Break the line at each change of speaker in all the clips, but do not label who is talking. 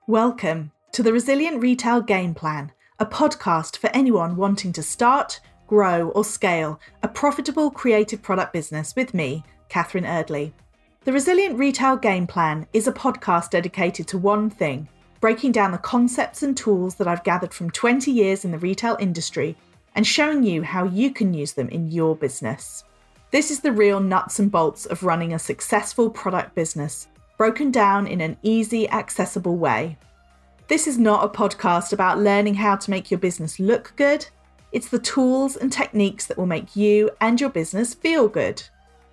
Welcome to the Resilient Retail Game Plan, a podcast for anyone wanting to start, grow, or scale a profitable creative product business with me, Catherine Erdley. The Resilient Retail Game Plan is a podcast dedicated to one thing, breaking down the concepts and tools that I've gathered from 20 years in the retail industry and showing you how you can use them in your business. This is the real nuts and bolts of running a successful product business, broken down in an easy, accessible way. This is not a podcast about learning how to make your business look good. It's the tools and techniques that will make you and your business feel good.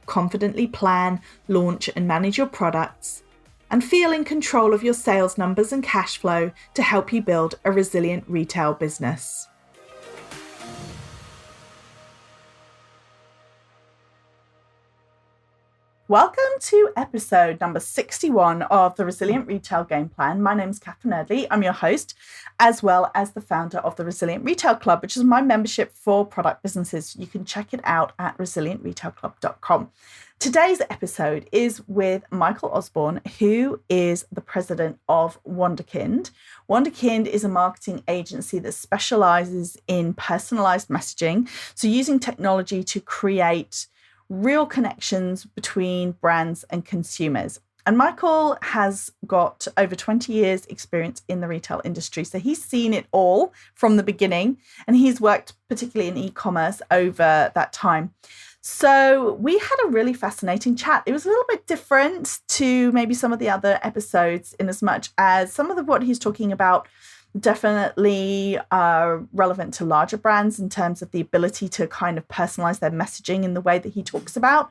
Confidently plan, launch, and manage your products, and feel in control of your sales numbers and cash flow to help you build a resilient retail business. Welcome to episode number 61 of the Resilient Retail Game Plan. My name is Catherine Erdley. I'm your host, as well as the founder of the Resilient Retail Club, which is my membership for product businesses. You can check it out at resilientretailclub.com. Today's episode is with Michael Osborne, who is the president of Wunderkind. Wunderkind is a marketing agency that specializes in personalized messaging, so using technology to create real connections between brands and consumers. And Michael has got over 20 years experience in the retail industry. So he's seen it all from the beginning, and he's worked particularly in e-commerce over that time. So we had a really fascinating chat. It was a little bit different to maybe some of the other episodes, in as much as some of what he's talking about definitely relevant to larger brands in terms of the ability to kind of personalize their messaging in the way that he talks about.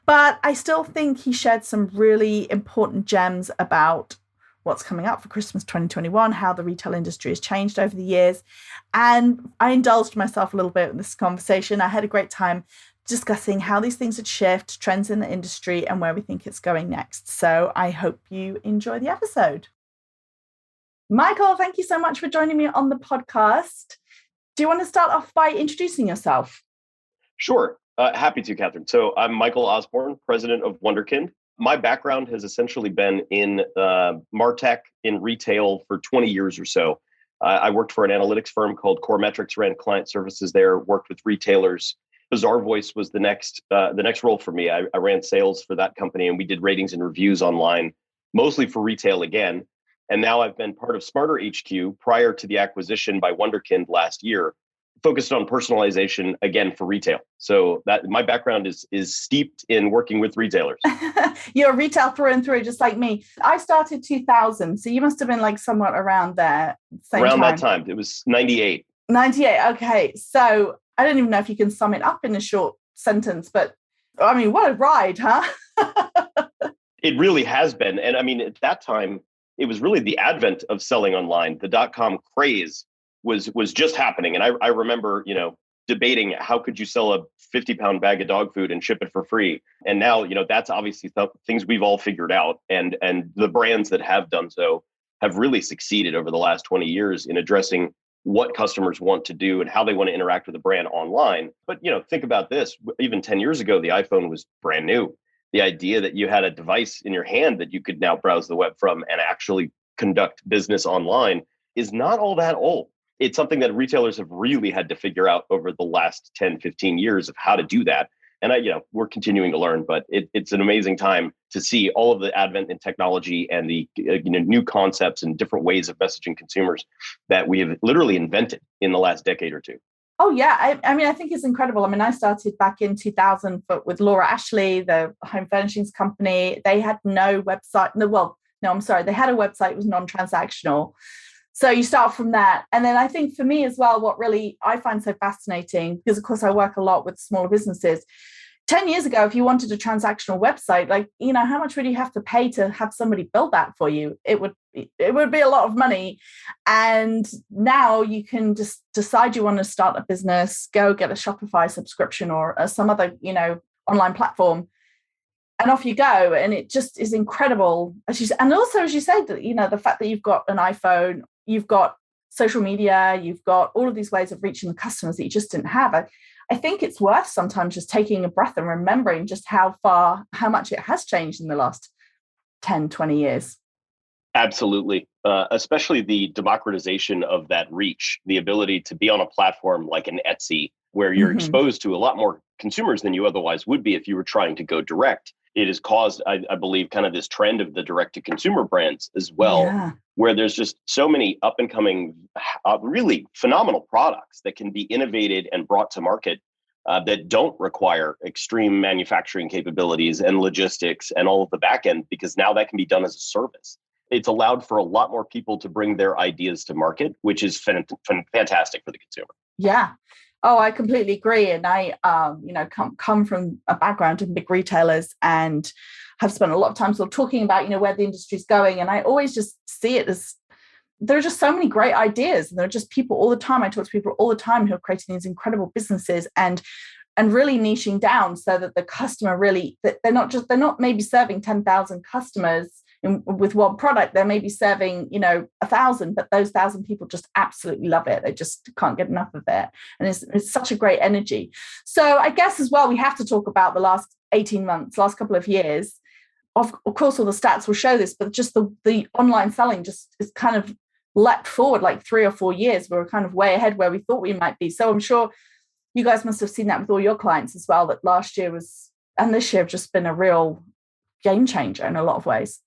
But I still think he shared some really important gems about what's coming up for Christmas 2021, how the retail industry has changed over the years. And I indulged myself a little bit in this conversation. I had a great time discussing how these things would shift, trends in the industry, and where we think it's going next. So I hope you enjoy the episode. Michael, thank you so much for joining me on the podcast. Do you want to start off by introducing yourself?
Sure. Happy to, Catherine. So I'm Michael Osborne, president of Wunderkind. My background has essentially been in MarTech, in retail for 20 years or so. I worked for an analytics firm called Core Metrics, ran client services there, worked with retailers. Bizarre Voice was the next role for me. I ran sales for that company, and we did ratings and reviews online, mostly for retail again. And now I've been part of Smarter HQ prior to the acquisition by Wunderkind last year, focused on personalization again for retail. So that my background is steeped in working with retailers.
You're retail through and through, just like me. I started 2000, so you must have been like somewhat around there.
That time. It was 98.
98. Okay. So I don't even know if you can sum it up in a short sentence, but I mean, what a ride, huh?
It really has been. And I mean, at that time, it was really the advent of selling online. The .com craze was just happening. And I remember, debating how could you sell a 50-pound bag of dog food and ship it for free? And now, that's obviously things we've all figured out. And the brands that have done so have really succeeded over the last 20 years in addressing what customers want to do and how they want to interact with the brand online. But, think about this. Even 10 years ago, the iPhone was brand new. The idea that you had a device in your hand that you could now browse the web from and actually conduct business online is not all that old. It's something that retailers have really had to figure out over the last 10, 15 years of how to do that. And we're continuing to learn, but it's an amazing time to see all of the advent in technology and the new concepts and different ways of messaging consumers that we have literally invented in the last decade or two.
Oh, yeah. I mean, I think it's incredible. I mean, I started back in 2000 with Laura Ashley, the home furnishings company. They had no website. They had a website. It was non-transactional. So you start from that. And then I think for me as well, what really I find so fascinating, because of course I work a lot with smaller businesses. 10 years ago, if you wanted a transactional website, how much would you have to pay to have somebody build that for you? It would be a lot of money. And now you can just decide you want to start a business, go get a Shopify subscription or some other, online platform, and off you go. And it just is incredible. And also, as you said, the fact that you've got an iPhone, you've got social media, you've got all of these ways of reaching the customers that you just didn't have. I think it's worth sometimes just taking a breath and remembering just how much it has changed in the last 10, 20 years.
Absolutely. Especially the democratization of that reach, the ability to be on a platform like an Etsy, where you're
Hmm.
exposed to a lot more consumers than you otherwise would be if you were trying to go direct. It has caused, I believe, kind of this trend of the direct to consumer brands as well,
Yeah.
where there's just so many up and coming, really phenomenal products that can be innovated and brought to market that don't require extreme manufacturing capabilities and logistics and all of the back end, because now that can be done as a service. It's allowed for a lot more people to bring their ideas to market, which is fantastic for the consumer.
Yeah. Oh, I completely agree. And I, come from a background in big retailers and have spent a lot of time sort of talking about, where the industry's going. And I always just see it as there are just so many great ideas. And there are just people all the time. I talk to people all the time who are creating these incredible businesses and really niching down so that the customer really, they're not maybe serving 10,000 customers with one product. They may be serving 1,000, but those 1,000 people just absolutely love it. They just can't get enough of it, and it's such a great energy. So I guess as well, we have to talk about the last 18 months, last couple of years. Of course, all the stats will show this, but just the online selling just is kind of leapt forward like 3 or 4 years. We were kind of way ahead where we thought we might be. So I'm sure you guys must have seen that with all your clients as well, that last year was and this year have just been a real game changer in a lot of ways.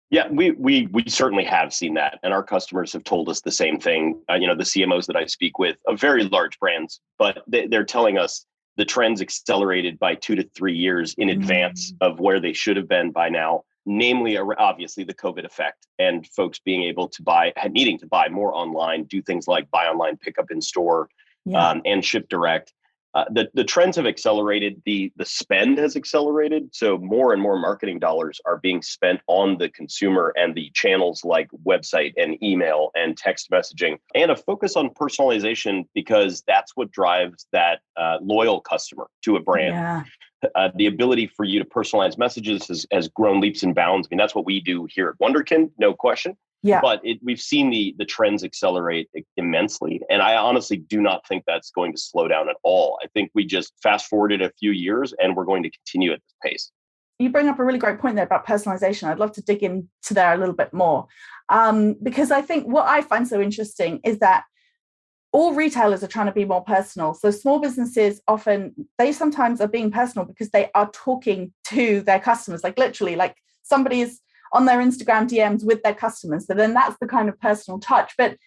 Yeah, we certainly have seen that, and our customers have told us the same thing. The CMOs that I speak with of very large brands, but they're telling us the trends accelerated by 2 to 3 years in advance of where they should have been by now. Namely, obviously, the COVID effect and folks being able to needing to buy more online, do things like buy online, pick up in store,
Yeah.
and ship direct. The trends have accelerated. The spend has accelerated. So more and more marketing dollars are being spent on the consumer and the channels like website and email and text messaging, and a focus on personalization, because that's what drives that loyal customer to a brand.
Yeah.
The ability for you to personalize messages has grown leaps and bounds. I mean, that's what we do here at Wunderkind, no question.
Yeah.
But we've seen the trends accelerate immensely. And I honestly do not think that's going to slow down at all. I think we just fast forwarded a few years and we're going to continue at this pace.
You bring up a really great point there about personalization. I'd love to dig into there a little bit more, because I think what I find so interesting is that all retailers are trying to be more personal. So small businesses they sometimes are being personal because they are talking to their customers, like literally, like somebody is on their Instagram DMs with their customers. So then that's the kind of personal touch. But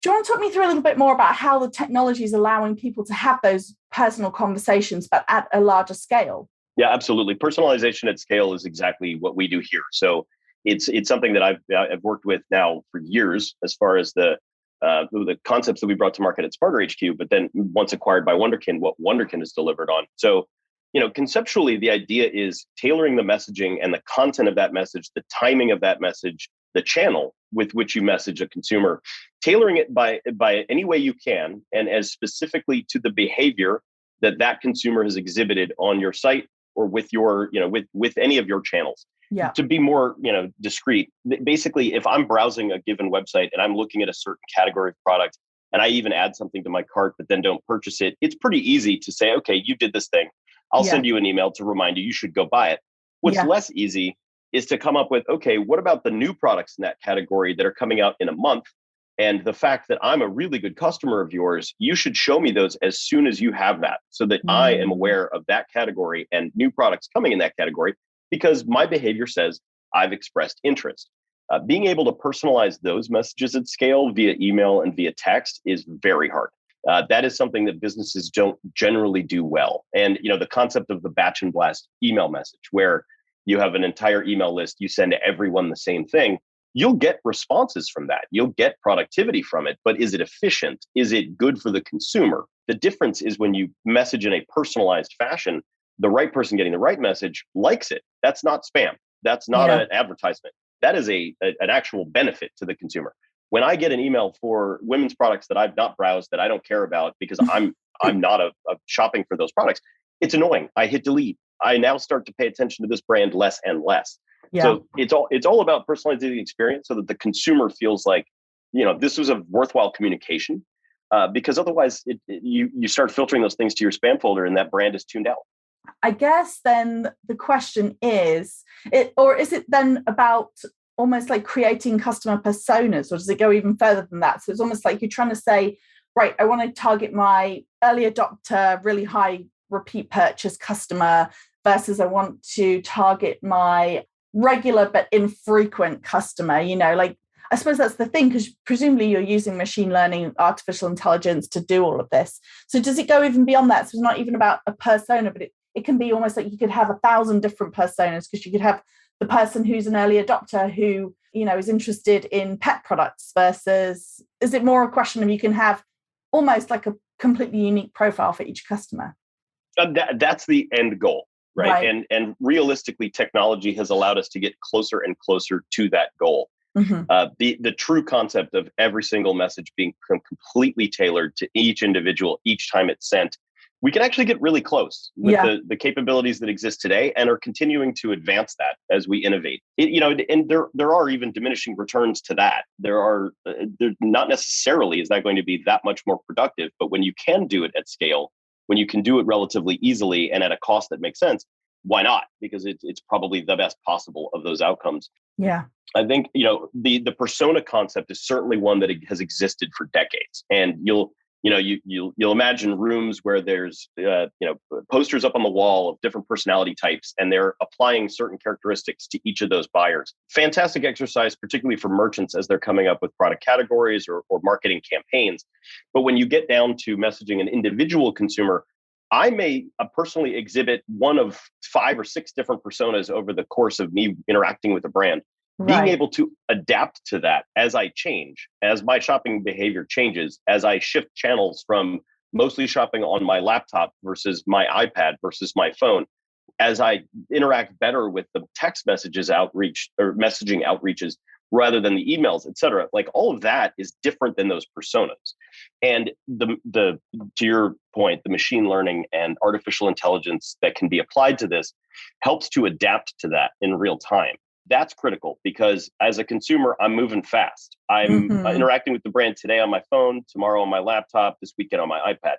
do you want to talk me through a little bit more about how the technology is allowing people to have those personal conversations, but at a larger scale?
Yeah, absolutely. Personalization at scale is exactly what we do here. So it's something that I've worked with now for years, as far as the concepts that we brought to market at Smarter HQ, but then once acquired by Wunderkind, what Wunderkind has delivered on. So, conceptually, the idea is tailoring the messaging and the content of that message, the timing of that message, the channel with which you message a consumer, tailoring it by any way you can, and as specifically to the behavior that consumer has exhibited on your site or with your, with any of your channels.
Yeah.
To be more, discreet. Basically, if I'm browsing a given website and I'm looking at a certain category of product, and I even add something to my cart, but then don't purchase it, it's pretty easy to say, okay, you did this thing. I'll send you an email to remind you should go buy it. What's less easy is to come up with, okay, what about the new products in that category that are coming out in a month? And the fact that I'm a really good customer of yours, you should show me those as soon as you have that, so that I am aware of that category and new products coming in that category, because my behavior says I've expressed interest. Being able to personalize those messages at scale via email and via text is very hard. That is something that businesses don't generally do well. And the concept of the batch and blast email message, where you have an entire email list, you send to everyone the same thing, you'll get responses from that. You'll get productivity from it. But is it efficient? Is it good for the consumer? The difference is when you message in a personalized fashion, the right person getting the right message likes it. That's not spam. That's not an advertisement. That is an actual benefit to the consumer. When I get an email for women's products that I've not browsed, that I don't care about because I'm not a shopping for those products, it's annoying. I hit delete. I now start to pay attention to this brand less and less. Yeah. So it's all about personalizing the experience so that the consumer feels like, this was a worthwhile communication, because otherwise you start filtering those things to your spam folder and that brand is tuned out.
I guess then the question is it then about almost like creating customer personas, or does it go even further than that? So it's almost like you're trying to say, right, I want to target my early adopter, really high repeat purchase customer versus I want to target my regular but infrequent customer. Like, I suppose that's the thing, because presumably you're using machine learning, artificial intelligence to do all of this. So does it go even beyond that? So it's not even about a persona, but it can be almost like you could have 1,000 different personas, because you could have the person who's an early adopter who, is interested in pet products versus, is it more a question of you can have almost like a completely unique profile for each customer?
That's the end goal, right? And realistically, technology has allowed us to get closer and closer to that goal.
Mm-hmm.
The true concept of every single message being completely tailored to each individual each time it's sent, we can actually get really close with the capabilities that exist today, and are continuing to advance that as we innovate. And there are even diminishing returns to that. There not necessarily is that going to be that much more productive, but when you can do it at scale, when you can do it relatively easily and at a cost that makes sense, why not? Because it's probably the best possible of those outcomes.
Yeah.
I think, the persona concept is certainly one that has existed for decades. And you'll imagine rooms where there's, posters up on the wall of different personality types, and they're applying certain characteristics to each of those buyers. Fantastic exercise, particularly for merchants as they're coming up with product categories or marketing campaigns. But when you get down to messaging an individual consumer, I may personally exhibit one of 5 or 6 different personas over the course of me interacting with a brand.
Right.
Being able to adapt to that as I change, as my shopping behavior changes, as I shift channels from mostly shopping on my laptop versus my iPad versus my phone, as I interact better with the text messages outreach or messaging outreaches rather than the emails, et cetera. Like, all of that is different than those personas. And the to your point, the machine learning and artificial intelligence that can be applied to this helps to adapt to that in real time. That's critical, because as a consumer, I'm moving fast. I'm interacting with the brand today on my phone, tomorrow on my laptop, this weekend on my iPad.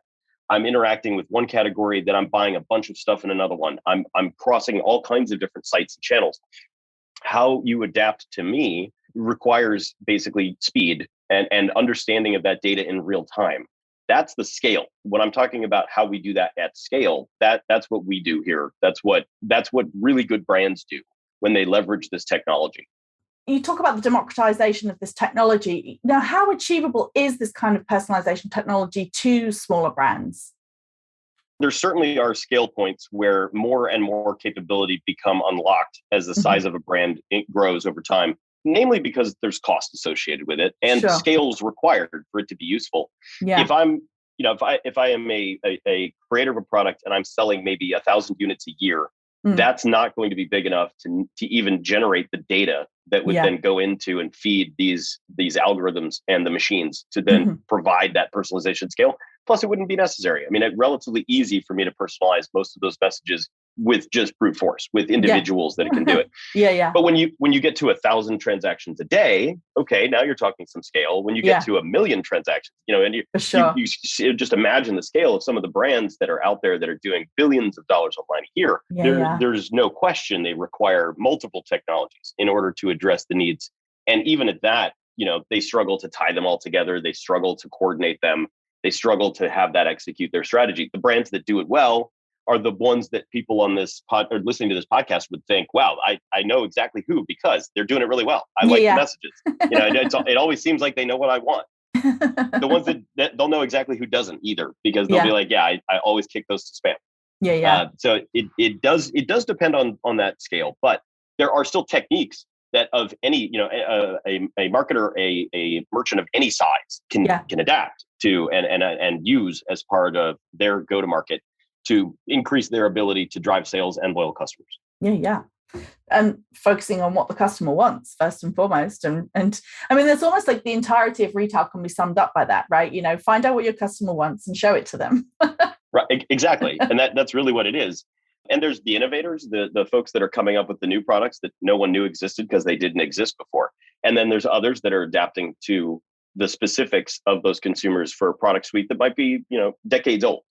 I'm interacting with one category, then I'm buying a bunch of stuff in another one. I'm crossing all kinds of different sites and channels. How you adapt to me requires basically speed and understanding of that data in real time. That's the scale. When I'm talking about how we do that at scale, that's what we do here. That's what really good brands do when they leverage this technology.
You talk about the democratization of this technology. Now, how achievable is this kind of personalization technology to smaller brands?
There certainly are scale points where more and more capability become unlocked as the size of a brand grows over time, namely because there's cost associated with it and scale is required for it to be useful.
Yeah.
If I'm, if I am a creator of a product and I'm selling maybe 1,000 units a year, that's not going to be big enough to even generate the data that would then go into and feed these algorithms and the machines to then provide that personalization scale. Plus, it wouldn't be necessary. I mean, it's relatively easy for me to personalize most of those messages with just brute force, with individuals that can do it. But when you get to 1,000 transactions a day, okay, now you're talking some scale. When you get to 1 million transactions, and you just imagine the scale of some of the brands that are out there that are doing billions of dollars online a year. There's no question they require multiple technologies in order to address the needs. And even at that, they struggle to tie them all together. They struggle to coordinate them. They struggle to have that execute their strategy. The brands that do it well are the ones that people on this or listening to this podcast would think, wow, I know exactly who, because they're doing it really well. I like the messages. It always seems like they know what I want. The ones that they'll know exactly who doesn't either, because they'll be like, I always kick those to spam. So it does depend on that scale, but there are still techniques that of any, a marketer, a merchant of any size can adapt to and use as part of their go-to-market to increase their ability to drive sales and loyal customers.
And focusing on what the customer wants first and foremost. And I mean, there's almost like the entirety of retail can be summed up by that, right? Find out what your customer wants and show it to them.
Right, exactly. And that's really what it is. And there's the innovators, the folks that are coming up with the new products that no one knew existed because they didn't exist before. And then there's others that are adapting to the specifics of those consumers for a product suite that might be, decades old.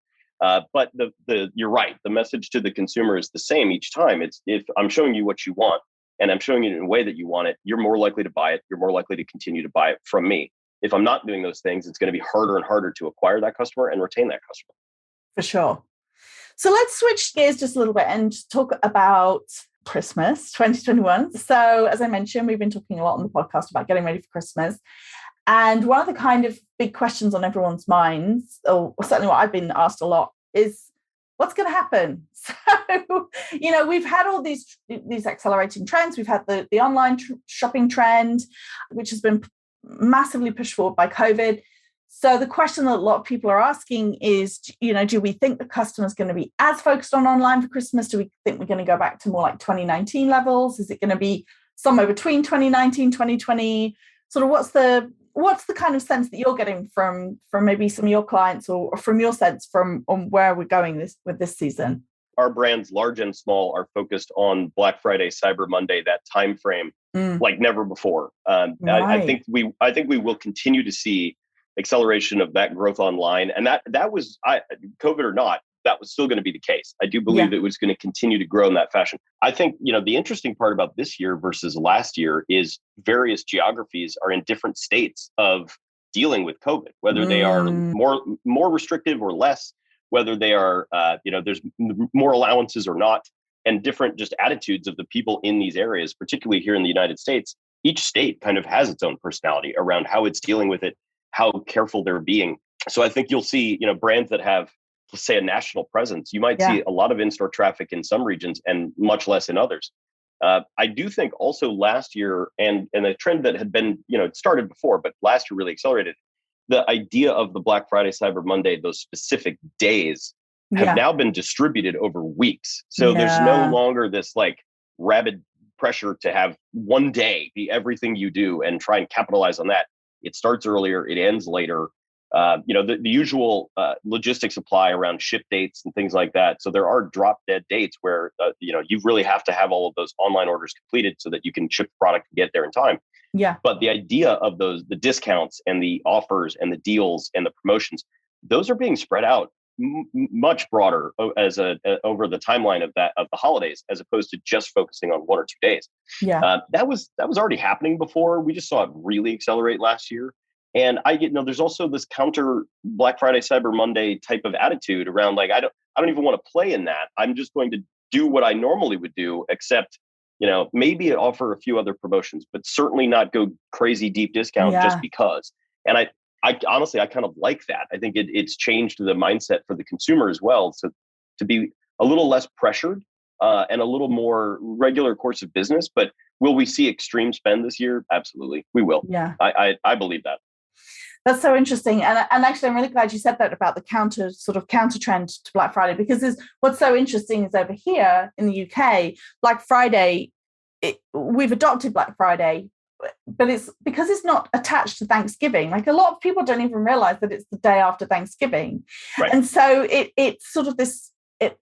But you're right. The message to the consumer is the same each time. It's, if I'm showing you what you want, and I'm showing it in a way that you want it, you're more likely to buy it. You're more likely to continue to buy it from me. If I'm not doing those things, it's going to be harder and harder to acquire that customer and retain that customer.
For sure. So let's switch gears just a little bit and talk about Christmas 2021. So as I mentioned, we've been talking a lot on the podcast about getting ready for Christmas. And one of the kind of big questions on everyone's minds, or certainly what I've been asked a lot, is what's going to happen? So, we've had all these accelerating trends. We've had the online shopping trend, which has been massively pushed forward by COVID. So the question that a lot of people are asking is, do we think the customer is going to be as focused on online for Christmas? Do we think we're going to go back to more like 2019 levels? Is it going to be somewhere between 2019, 2020? Sort of what's the kind of sense that you're getting from maybe some of your clients or from your sense on where we're going with this season?
Our brands, large and small, are focused on Black Friday, Cyber Monday, that time frame, like never before. Right. I think we will continue to see acceleration of that growth online, and that was COVID or not, that was still going to be the case. I do believe it was going to continue to grow in that fashion. I think the interesting part about this year versus last year is various geographies are in different states of dealing with COVID, whether they are more restrictive or less, whether they are there's more allowances or not, and different just attitudes of the people in these areas, particularly here in the United States. Each state kind of has its own personality around how it's dealing with it, how careful they're being. So I think you'll see, brands that have, let's say, a national presence. You might see a lot of in-store traffic in some regions and much less in others. I do think also last year, and a trend that had been, it started before, but last year really accelerated, the idea of the Black Friday, Cyber Monday, those specific days have now been distributed over weeks. So there's no longer this like rabid pressure to have one day be everything you do and try and capitalize on that. It starts earlier, it ends later. The usual logistics apply around ship dates and things like that. So there are drop dead dates where, you really have to have all of those online orders completed so that you can ship the product and get there in time.
Yeah.
But the idea of the discounts and the offers and the deals and the promotions, those are being spread out much broader over the timeline of the holidays, as opposed to just focusing on 1 or 2 days.
Yeah.
That was already happening before. We just saw it really accelerate last year. And there's also this counter Black Friday, Cyber Monday type of attitude around like, I don't even want to play in that. I'm just going to do what I normally would do, except, maybe offer a few other promotions, but certainly not go crazy deep discount just because. And I honestly, I kind of like that. I think it's changed the mindset for the consumer as well. So to be a little less pressured and a little more regular course of business. But will we see extreme spend this year? Absolutely, we will.
Yeah.
I believe that.
That's so interesting. And actually, I'm really glad you said that about the counter trend to Black Friday, because what's so interesting is over here in the UK, Black Friday, we've adopted Black Friday, but it's because it's not attached to Thanksgiving. Like a lot of people don't even realize that it's the day after Thanksgiving. Right. And so it's sort of this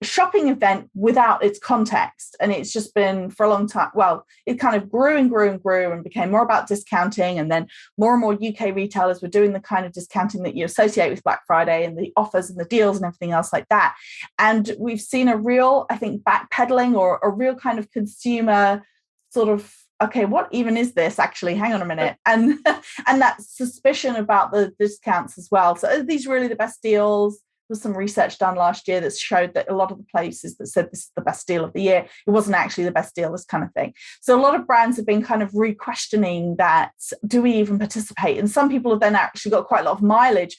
shopping event without its context. And it's just been for a long time. Well, it kind of grew and grew and grew and became more about discounting. And then more and more UK retailers were doing the kind of discounting that you associate with Black Friday and the offers and the deals and everything else like that. And we've seen a real, I think, backpedaling or a real kind of consumer sort of, okay, what even is this actually? Hang on a minute. And that suspicion about the discounts as well. So are these really the best deals? There was some research done last year that showed that a lot of the places that said this is the best deal of the year, it wasn't actually the best deal, this kind of thing. So a lot of brands have been kind of re-questioning that, do we even participate? And some people have then actually got quite a lot of mileage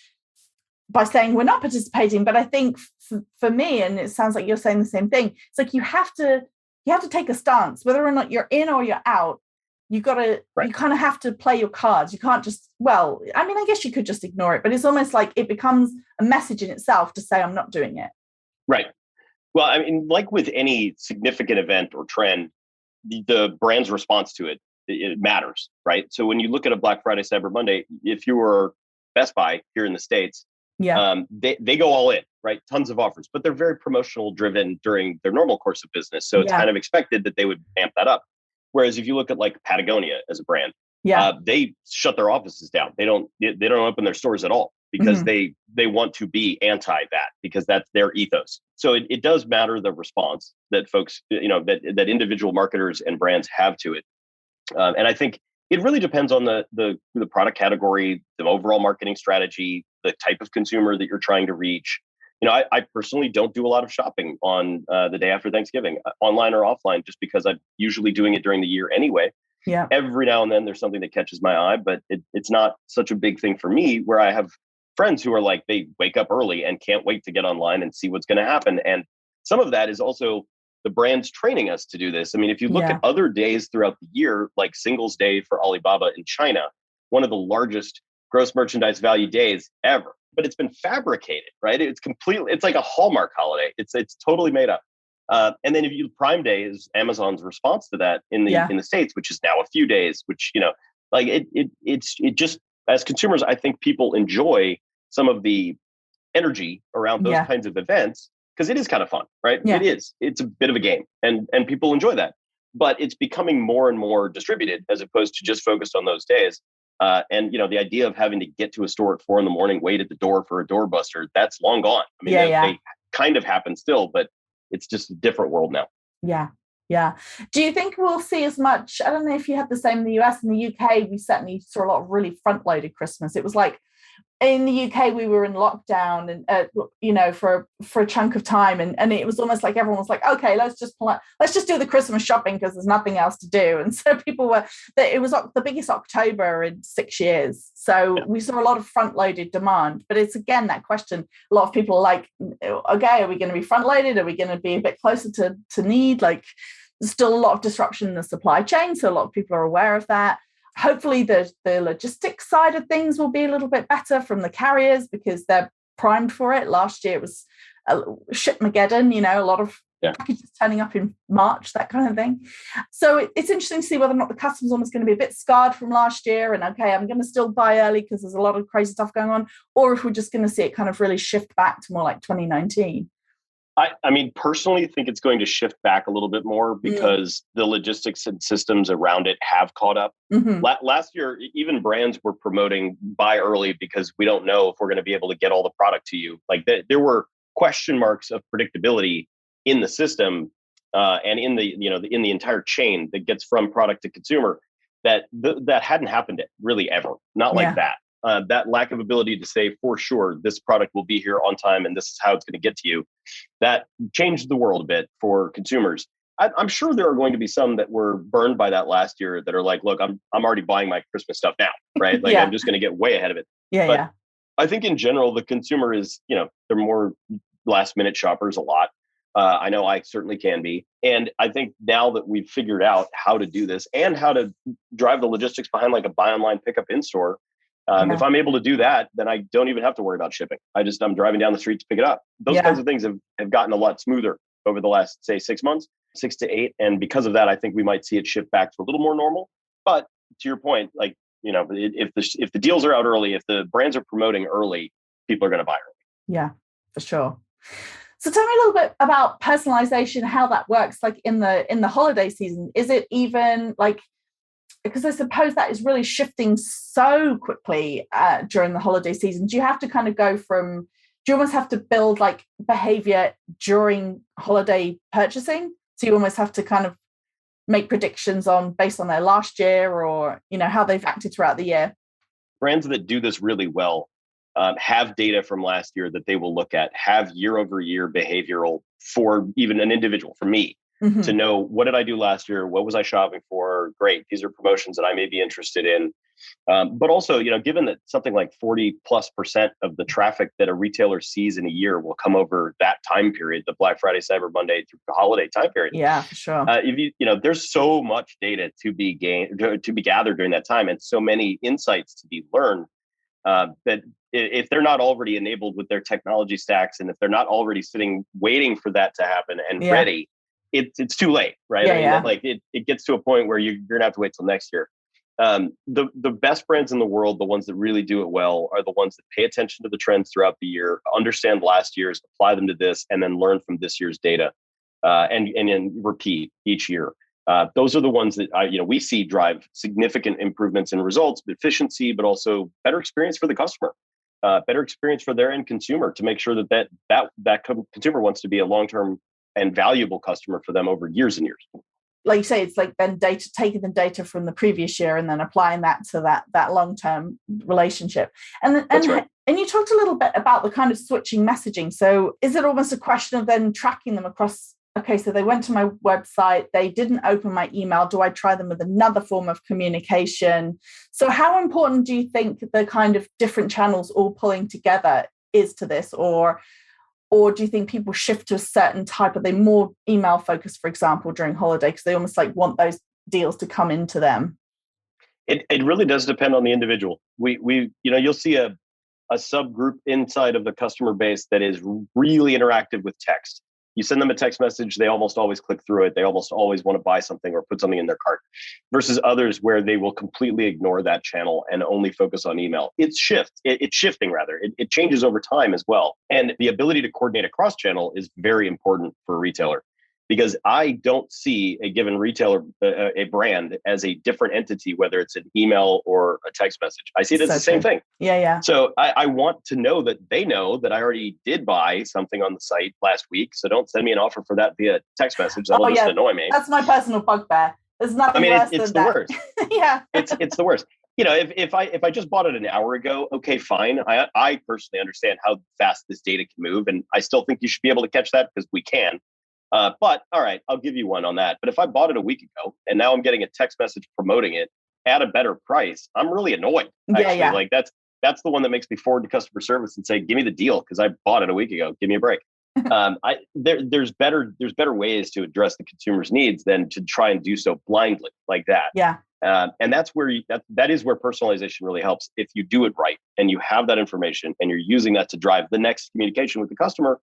by saying we're not participating. But I think for me, and it sounds like you're saying the same thing, it's like you have to take a stance, whether or not you're in or you're out. You kind of have to play your cards. You can't just, I guess you could just ignore it, but it's almost like it becomes a message in itself to say, I'm not doing it.
Right. Well, I mean, like with any significant event or trend, the brand's response to it matters, right? So when you look at a Black Friday, Cyber Monday, if you were Best Buy here in the States, they go all in, right? Tons of offers, but they're very promotional driven during their normal course of business. So it's kind of expected that they would amp that up. Whereas if you look at like Patagonia as a brand, they shut their offices down. They don't open their stores at all. because
Mhm.
they want to be anti that because that's their ethos. So it does matter the response that folks, that individual marketers and brands have to it. And I think it really depends on the product category, the overall marketing strategy, the type of consumer that you're trying to reach. I personally don't do a lot of shopping on the day after Thanksgiving, online or offline, just because I'm usually doing it during the year anyway.
Yeah.
Every now and then there's something that catches my eye, but it's not such a big thing for me, where I have friends who are like, they wake up early and can't wait to get online and see what's going to happen. And some of that is also the brands training us to do this. I mean, if you look
Yeah.
at other days throughout the year, like Singles Day for Alibaba in China, one of the largest gross merchandise value days ever, but it's been fabricated, right? It's like a Hallmark holiday. It's totally made up. And then if you Prime Day is Amazon's response to that in
Yeah.
the States, which is now a few days, which, like it just, as consumers, I think people enjoy some of the energy around those
Yeah.
kinds of events because it is kind of fun, right?
Yeah.
It's a bit of a game, and people enjoy that. But it's becoming more and more distributed as opposed to just focused on those days. And the idea of having to get to a store at 4 a.m, wait at the door for a doorbuster, that's long gone. I mean,
Yeah.
they kind of happen still, but it's just a different world now.
Yeah. Yeah. Do you think we'll see as much? I don't know if you had the same in the US. In the UK, we certainly saw a lot of really front loaded Christmas. It was like in the UK, we were in lockdown and for a chunk of time, and it was almost like everyone was like, okay, let's just do the Christmas shopping because there's nothing else to do. And so it was the biggest October in 6 years. So we saw a lot of front loaded demand, but it's again that question. A lot of people are like, okay, are we going to be front loaded? Are we going to be a bit closer to need? Like, there's still a lot of disruption in the supply chain, so a lot of people are aware of that. Hopefully the logistics side of things will be a little bit better from the carriers because they're primed for it. Last year it was a shipmageddon, a lot of packages turning up in March, that kind of thing. So it's interesting to see whether or not the customer's almost going to be a bit scarred from last year and, okay, I'm going to still buy early because there's a lot of crazy stuff going on, or if we're just going to see it kind of really shift back to more like 2019.
I mean, personally, think it's going to shift back a little bit more because the logistics and systems around it have caught up.
Mm-hmm.
Last year, even brands were promoting buy early because we don't know if we're going to be able to get all the product to you. Like there were question marks of predictability in the system and in the entire chain that gets from product to consumer that hadn't happened really ever. Not like that. That lack of ability to say for sure this product will be here on time and this is how it's going to get to you, that changed the world a bit for consumers. I'm sure there are going to be some that were burned by that last year that are like, look, I'm already buying my Christmas stuff now, right? Like I'm just going to get way ahead of it. But I think in general, the consumer is, they're more last minute shoppers a lot. I know I certainly can be. And I think now that we've figured out how to do this and how to drive the logistics behind like a buy online, pick up in store, if I'm able to do that, then I don't even have to worry about shipping. I'm driving down the street to pick it up. Those kinds of things have gotten a lot smoother over the last, say, 6 months, 6 to 8. And because of that, I think we might see it shift back to a little more normal. But to your point, like, if the deals are out early, if the brands are promoting early, people are going to buy early.
Yeah, for sure. So tell me a little bit about personalization, how that works, like in the holiday season. Is it even like, because I suppose that is really shifting so quickly during the holiday season. Do you have to kind of do you almost have to build like behavior during holiday purchasing? So you almost have to kind of make predictions based on their last year or, how they've acted throughout the year.
Brands that do this really well have data from last year that they will look at, have year over year behavioral for even an individual, for me.
Mm-hmm.
To know what did I do last year? What was I shopping for? Great. These are promotions that I may be interested in. But also, given that something like 40+% of the traffic that a retailer sees in a year will come over that time period, the Black Friday, Cyber Monday through the holiday time period.
Yeah, for sure.
There's so much data to be gathered during that time and so many insights to be learned that if they're not already enabled with their technology stacks and if they're not already sitting waiting for that to happen and ready, it's too late, right? Like it gets to a point where you're gonna have to wait till next year. The best brands in the world, the ones that really do it well, are the ones that pay attention to the trends throughout the year, understand last year's, apply them to this, and then learn from this year's data, and then repeat each year. Those are the ones that we see drive significant improvements in results, efficiency, but also better experience for the customer. better experience for their end consumer to make sure that consumer wants to be a long-term and valuable customer for them over years and years.
Like you say, it's like then taking the data from the previous year and then applying that to that long-term relationship.
That's right.
And you talked a little bit about the kind of switching messaging. So is it almost a question of then tracking them across? Okay, so they went to my website, they didn't open my email. Do I try them with another form of communication? So how important do you think the kind of different channels all pulling together is to this? Or do you think people shift to a certain type? Are they more email focused, for example, during holiday, because they almost like want those deals to come into them?
It really does depend on the individual. You'll see a subgroup inside of the customer base that is really interactive with text. You send them a text message, they almost always click through it. They almost always want to buy something or put something in their cart, versus others where they will completely ignore that channel and only focus on email. It's shifting rather. It changes over time as well. And the ability to coordinate across channel is very important for a retailer, because I don't see a given retailer, a brand, as a different entity, whether it's an email or a text message. I see it as the same thing.
Yeah.
So I want to know that they know that I already did buy something on the site last week. So don't send me an offer for that via text message. That'll just annoy me.
That's my personal bugbear. There's nothing worse than that. It's the
worst.
Yeah.
It's the worst. If I just bought it an hour ago, okay, fine. I personally understand how fast this data can move, and I still think you should be able to catch that, because we can. But all right, I'll give you one on that. But if I bought it a week ago and now I'm getting a text message promoting it at a better price, I'm really annoyed. Actually, like that's the one that makes me forward to customer service and say, "Give me the deal, because I bought it a week ago. Give me a break." There's better ways to address the consumer's needs than to try and do so blindly like that.
Yeah.
And that's where that is where personalization really helps. If you do it right and you have that information and you're using that to drive the next communication with the customer,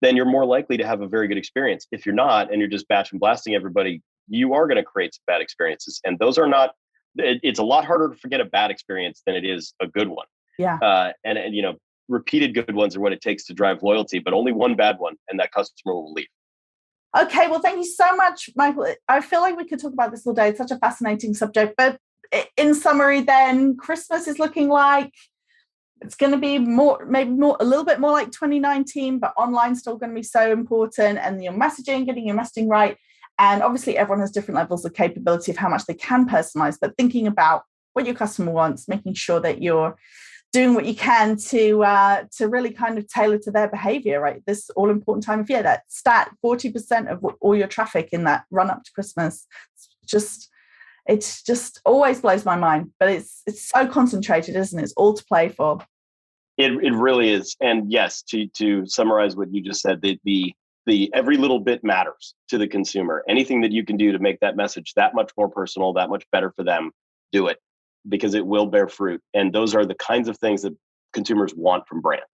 then you're more likely to have a very good experience. If you're not, and you're just batch and blasting everybody, you are going to create some bad experiences. And those are not, it's a lot harder to forget a bad experience than it is a good one.
Yeah.
And repeated good ones are what it takes to drive loyalty, but only one bad one, and that customer will leave.
Okay, well, thank you so much, Michael. I feel like we could talk about this all day. It's such a fascinating subject. But in summary, then, Christmas is looking like it's going to be a little bit more like 2019, but online's still going to be so important. And your messaging, getting your messaging right. And obviously, everyone has different levels of capability of how much they can personalize. But thinking about what your customer wants, making sure that you're doing what you can to really kind of tailor to their behavior, right? This all important time of year, that stat 40% of all your traffic in that run up to Christmas. It just always blows my mind, but it's so concentrated, isn't it? It's all to play for.
It really is. And yes, to summarize what you just said, the every little bit matters to the consumer. Anything that you can do to make that message that much more personal, that much better for them, do it, because it will bear fruit. And those are the kinds of things that consumers want from brands.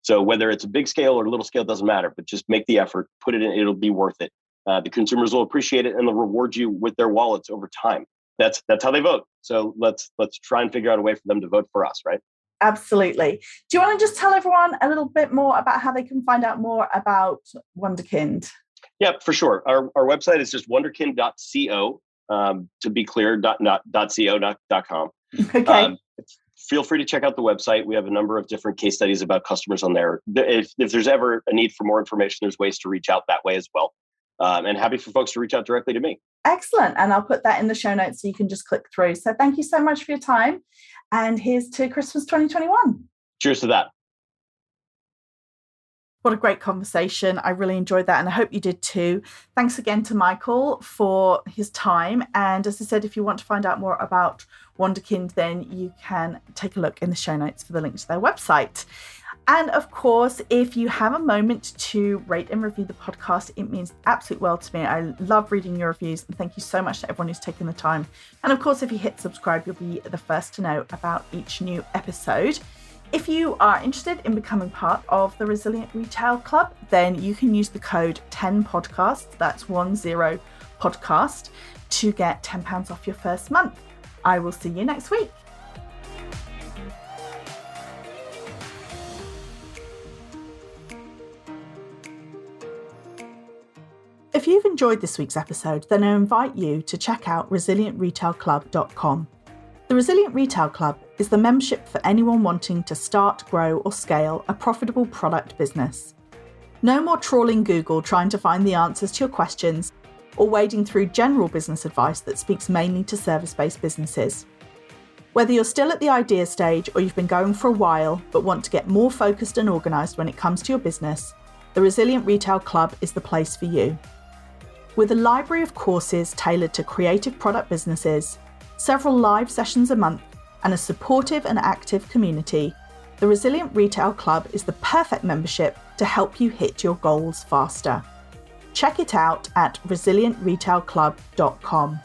So whether it's a big scale or a little scale, doesn't matter, but just make the effort, put it in, it'll be worth it. The consumers will appreciate it, and they'll reward you with their wallets over time. That's how they vote. So let's try and figure out a way for them to vote for us, right?
Absolutely. Do you want to just tell everyone a little bit more about how they can find out more about Wunderkind?
Yeah, for sure. Our website is just wunderkind.co. To be clear, .co.com.
Okay.
Feel free to check out the website. We have a number of different case studies about customers on there. If there's ever a need for more information, there's ways to reach out that way as well. And happy for folks to reach out directly to me. Excellent.
And I'll put that in the show notes so you can just click through. So thank you so much for your time. And here's to Christmas 2021.
Cheers to that.
What a great conversation. I really enjoyed that, and I hope you did too. Thanks again to Michael for his time. And as I said, if you want to find out more about Wunderkind, then you can take a look in the show notes for the link to their website. And of course, if you have a moment to rate and review the podcast, it means absolute world to me. I love reading your reviews, and thank you so much to everyone who's taken the time. And of course, if you hit subscribe, you'll be the first to know about each new episode. If you are interested in becoming part of the Resilient Retail Club, then you can use the code 10podcast, that's 10podcast, to get £10 off your first month. I will see you next week. If you've enjoyed this week's episode, then I invite you to check out resilientretailclub.com. The Resilient Retail Club is the membership for anyone wanting to start, grow, or scale a profitable product business. No more trawling Google trying to find the answers to your questions or wading through general business advice that speaks mainly to service-based businesses. Whether you're still at the idea stage or you've been going for a while but want to get more focused and organised when it comes to your business, the Resilient Retail Club is the place for you. With a library of courses tailored to creative product businesses, several live sessions a month, and a supportive and active community, the Resilient Retail Club is the perfect membership to help you hit your goals faster. Check it out at resilientretailclub.com.